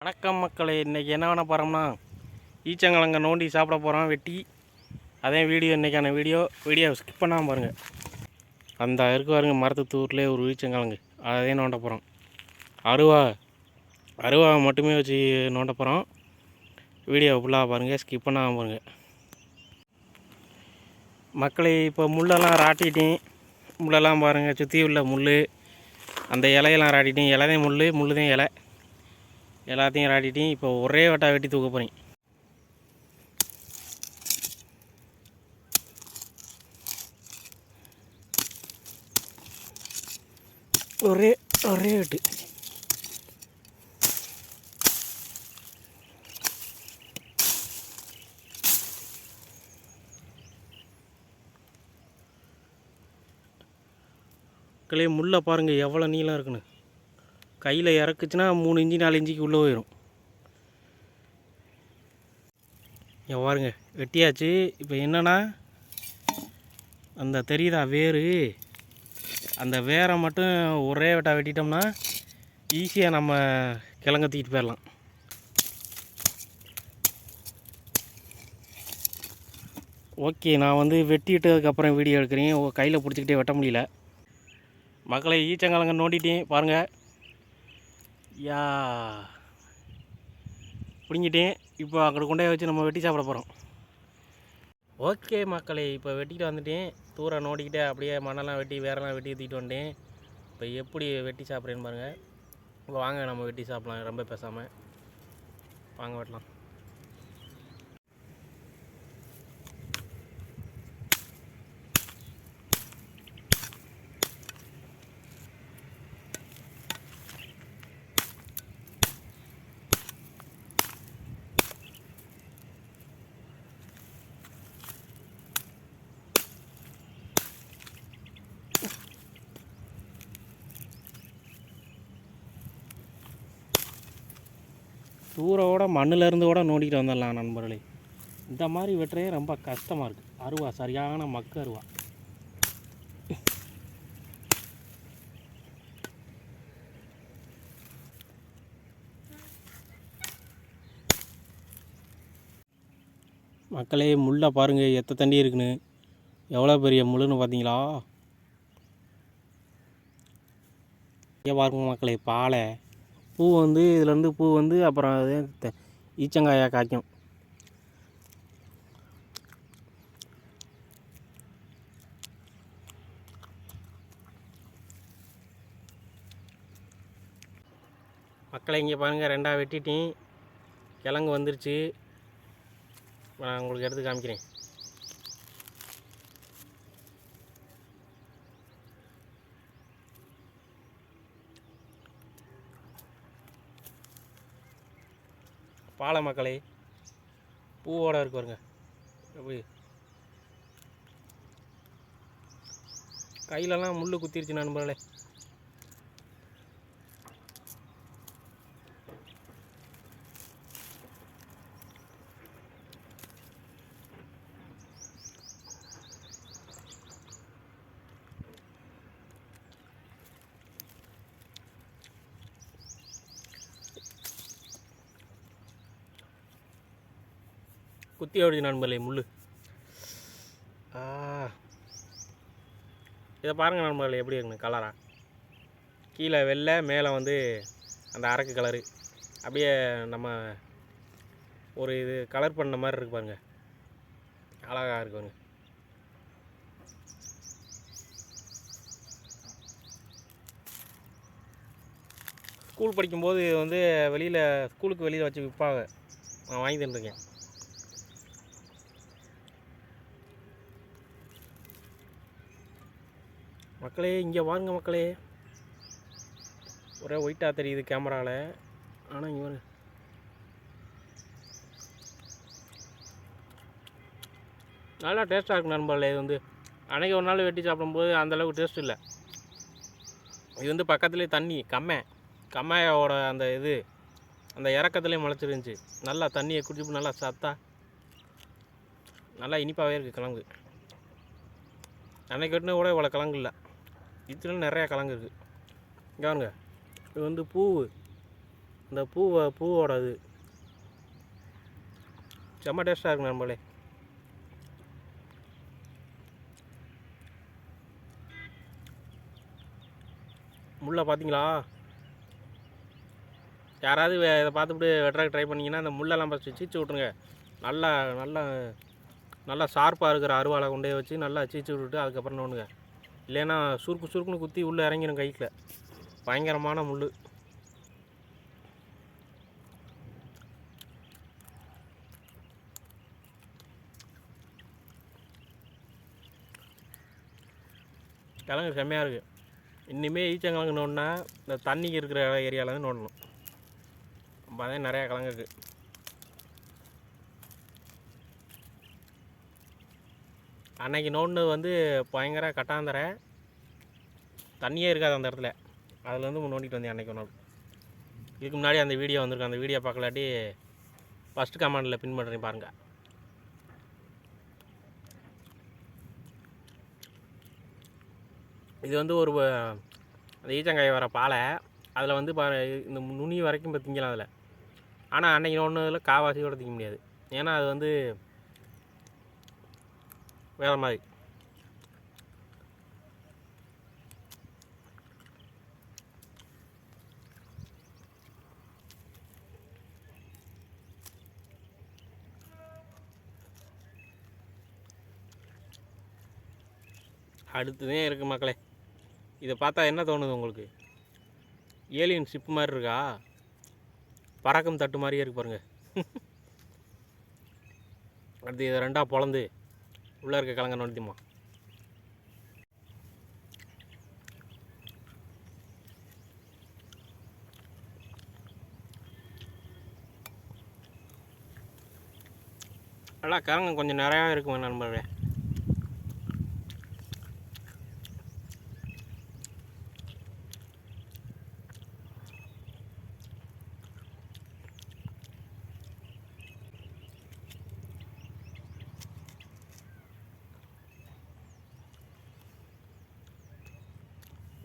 வணக்கம் மக்களே, இன்றைக்கி என்ன பண்ண போகிறோம்னா ஈச்சங்கிழங்க நோண்டி சாப்பிட போகிறோம் வெட்டி. அதே வீடியோ இன்றைக்கான வீடியோ ஸ்கிப் பண்ணாமல் பாருங்கள். அந்த இருக்கு பாருங்க, மரத்து தூர்லேயே ஒரு ஈச்சங்கிழங்கு, அதே நோண்ட போகிறோம். அருவாவை மட்டுமே வச்சு நோண்ட போகிறோம். வீடியோ ஃபுல்லாக பாருங்கள், ஸ்கிப் பண்ணாமல் பாருங்கள் மக்களே. இப்போ முள்ளெல்லாம் ராட்டிட்டேன். முள்ளெல்லாம் பாருங்கள், சுற்றி உள்ள முள், அந்த இலையெல்லாம் ராட்டிட்டேன். இலைதான் முள் தான் இலை, எல்லாத்தையும் ராட்டிட்டேன். இப்போ ஒரே வட்டா வெட்டி தூக்க போகிறேன். ஒரே வெட்டு. மக்களே, முள்ளை பாருங்கள் எவ்வளோ நீளம் இருக்குன்னு. கையில் இறக்குச்சுன்னா 3 இன்ச்சு 4 இன்ச்சுக்கு உள்ளே போயிடும். இங்கே பாருங்க, வெட்டியாச்சு. இப்போ என்னென்னா, அந்த தெரியுதா வேறு, அந்த வேரை மட்டும் ஒரே வெட்டா வெட்டிட்டோம்னா ஈஸியாக நம்ம கிழங்க தூக்கிட்டு போயிடலாம். ஓகே, நான் வந்து வெட்டிட்டதுக்கப்புறம் வீடியோ எடுக்கிறேன். கையில் பிடிச்சிக்கிட்டே வெட்ட முடியல மக்களை. ஈச்சங்கிழங்க நோண்டிட்டேன் பாருங்கள். யா பிடிங்கிட்டேன். இப்போ அங்கே கொண்டே வச்சு நம்ம வெட்டி சாப்பிட போகிறோம். ஓகே மக்களே, இப்போ வெட்டிட்டு வந்துட்டேன். தூர நோண்டிக்கிட்டே அப்படியே மண்ணெல்லாம் வெட்டி வேரெல்லாம் வெட்டி ஊற்றிட்டு வந்துட்டேன். இப்போ எப்படி வெட்டி சாப்பிட்றேன்னு பாருங்கள். இப்போ வாங்க நம்ம வெட்டி சாப்பிட்லாம், ரொம்ப பேசாமல் வாங்க வெட்டலாம். தூரோட மண்ணிலேருந்து கூட நோண்டிக்கிட்டு வந்துடலாம் நண்பர்களே. இந்த மாதிரி வெட்டுறே ரொம்ப கஷ்டமாக இருக்குது. அருவா சரியான மக்கு அருவா. மக்களே, முள்ளை பாருங்கள் எத்த தண்டி இருக்குன்னு. எவ்வளோ பெரிய முள்ளுன்னு பார்த்தீங்களா? இங்கே பாருங்க மக்களே, பாலை பூ வந்து இதுலேருந்து பூ வந்து அப்புறம் அது ஈச்சங்காயாக காய்க்கும். மக்களை இங்கே பாருங்கள், ரெண்டாக வெட்டிட்டேன். கிழங்கு வந்துருச்சு. நான் உங்களுக்கு எடுத்து காமிக்கிறேன். பாலை மக்களே, பூவோட இருக்கு பாருங்க. எப்படி கையிலலாம் முள் குத்திருச்சு நண்பர்களே. குத்தி ஓடுச்சு நண்பர்களே முள். இதை பாருங்கள் நண்பர்களே, எப்படி இருக்குன்னு கலரா. கீழே வெள்ளை, மேலே வந்து அந்த அரக்கு கலரு. அப்படியே நம்ம ஒரு இது கலர் பண்ண மாதிரி இருக்கு பாருங்க. அழகாக இருக்கு பாருங்க. ஸ்கூல் படிக்கும்போது வந்து ஸ்கூலுக்கு வெளியில் வச்சு விற்பாங்க. நான் வாங்கி தந்துருக்கேன். மக்களே இங்கே பாருங்க மக்களே, ஒரே ஒயிட்டாக தெரியுது கேமராவில். ஆனால் இங்கே பாருங்க, நல்லா டேஸ்ட்டாக இருக்கும் நண்பர்களே. இது வந்து அன்றைக்கி ஒரு நாள் வெட்டி சாப்பிடும்போது அந்தளவுக்கு டேஸ்ட் இல்லை. இது வந்து பக்கத்துலேயே தண்ணி கம்மாயோட அந்த இது அந்த இறக்கத்துலேயே முளைச்சிருந்துச்சி. நல்லா தண்ணியை குடிச்சு நல்லா சத்தா நல்லா இனிப்பாகவே இருக்குது கிழங்கு. அன்றைக்கி வெட்டினா கூட இவ்வளோ கிழங்கு இல்லை, இதுல நிறையா கிழங்கு இருக்குது. இங்கே பாருங்க, இது வந்து பூ இந்த பூவோட இது செம்ம டேஸ்ட்டாக இருக்கும் நம்மளே. முள்ளை பார்த்தீங்களா? யாராவது இதை பார்த்துட்டு வெட்டுறதுக்கு ட்ரை பண்ணிங்கன்னா அந்த முள்ளெல்லாம் ஃபஸ்ட்டு சீச்சு விட்ருங்க. நல்லா நல்லா நல்லா ஷார்ப்பாக இருக்கிற அருவாளை கொண்டே வச்சு நல்லா சீச்சு விட்டுட்டு அதுக்கப்புறம் நோண்டுங்க. இல்லைன்னா சுருக்குன்னு குத்தி உள்ளே இறங்கிடும் கையில். பயங்கரமான முள். கிழங்கு செம்மையாக இருக்குது. இனிமேல் ஈச்சங்கிழங்கு நோண்டினா இந்த தண்ணிக்கு இருக்கிற ஏரியாவில் தான் நோண்டணும். அப்போ தான் நிறையா கிழங்கு இருக்குது. அன்னைக்கு நோண்டினது வந்து பயங்கர கட்டாந்தரை, தண்ணியே இருக்காது அந்த இடத்துல. அதில் வந்து நோண்டிட்டு வந்தேன் அன்றைக்கி ஒரு நாள். இதுக்கு முன்னாடி அந்த வீடியோ வந்திருக்கு. அந்த வீடியோ பார்க்கலாட்டி ஃபஸ்ட்டு கமெண்டில் பின் பண்ணுறேன் பாருங்கள். இது வந்து ஒரு அந்த ஈச்சங்காய் வர பாலை அதில் வந்து இந்த நுனி வரைக்கும் இப்போ திங்கலாம் அதில். ஆனால் அன்றைக்கி நோண்டினதில் காவாசியோடு திங்க முடியாது. ஏன்னா அது வந்து வேறு மாதிரி. அடுத்துதான் இருக்குது மக்களே. இதை பார்த்தா என்ன தோணுது உங்களுக்கு? ஏலியன் ஷிப் மாதிரி இருக்கா? பறக்கும் தட்டு மாதிரியே இருக்கு பாருங்கள். அடுத்து இதை ரெண்டாக பொழந்து உள்ளே இருக்க கிழங்க நோண்டிமா. நல்லா கிழங்கு கொஞ்சம் நிறையாவே இருக்குமா நண்பர்களே.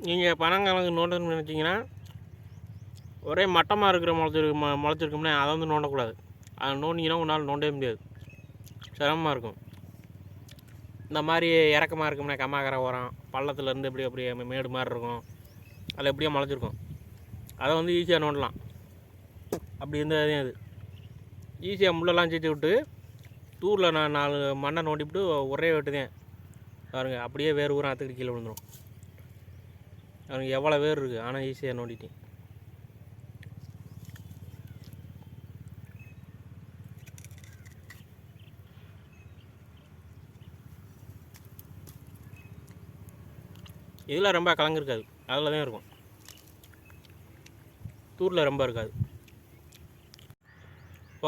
நீங்கள் பனங்கிழங்கு நோண்டணும்னு நினச்சிங்கன்னா ஒரே மட்டமாக இருக்கிற முளைச்சிருக்கும்னா அதை வந்து நோண்டக்கூடாது. அதை நோண்டிங்கன்னா உன்னால் நோண்டவே முடியாது, சிரமமாக இருக்கும். இந்த மாதிரி இறக்கமாக இருக்கும்னா கம்மாக்கரை ஓரம் பள்ளத்துலேருந்து அப்படியே மேடு மாதிரி இருக்கும், அதில் எப்படியோ முளைச்சிருக்கும். அதை வந்து ஈஸியாக நோண்டலாம். அப்படி இருந்ததே அது ஈஸியாக முள்ளெல்லாம் சீச்சு விட்டு தூரில் நான் 4 மண்ணை நோண்டிவிட்டு ஒரே வெட்டுதேன் பாருங்கள். அப்படியே வேறு ஊரம் அத்துக்கிட்டு கீழே விழுந்துடும். அவனுக்கு எவ்வளோ வேர் இருக்குது, ஆனால் ஈஸியாக நோண்டிட்டேன். இதில் ரொம்ப கிழங்கு இருக்காது, அதில் தான் இருக்கும். தூரில் ரொம்ப இருக்காது.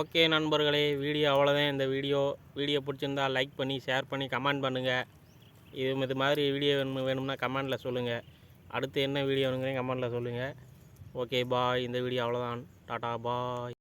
ஓகே நண்பர்களே, வீடியோ அவ்வளோதான். இந்த வீடியோ பிடிச்சிருந்தா லைக் பண்ணி ஷேர் பண்ணி கமெண்ட் பண்ணுங்கள். இது மாதிரி வீடியோ வேணும்னா கமெண்டில் சொல்லுங்கள். அடுத்து என்ன வீடியோ வேணுங்கிறீங்க கமெண்டில் சொல்லுங்கள். Okay bye. இந்த வீடியோ அவ்வளோதான். டாட்டா பாய்.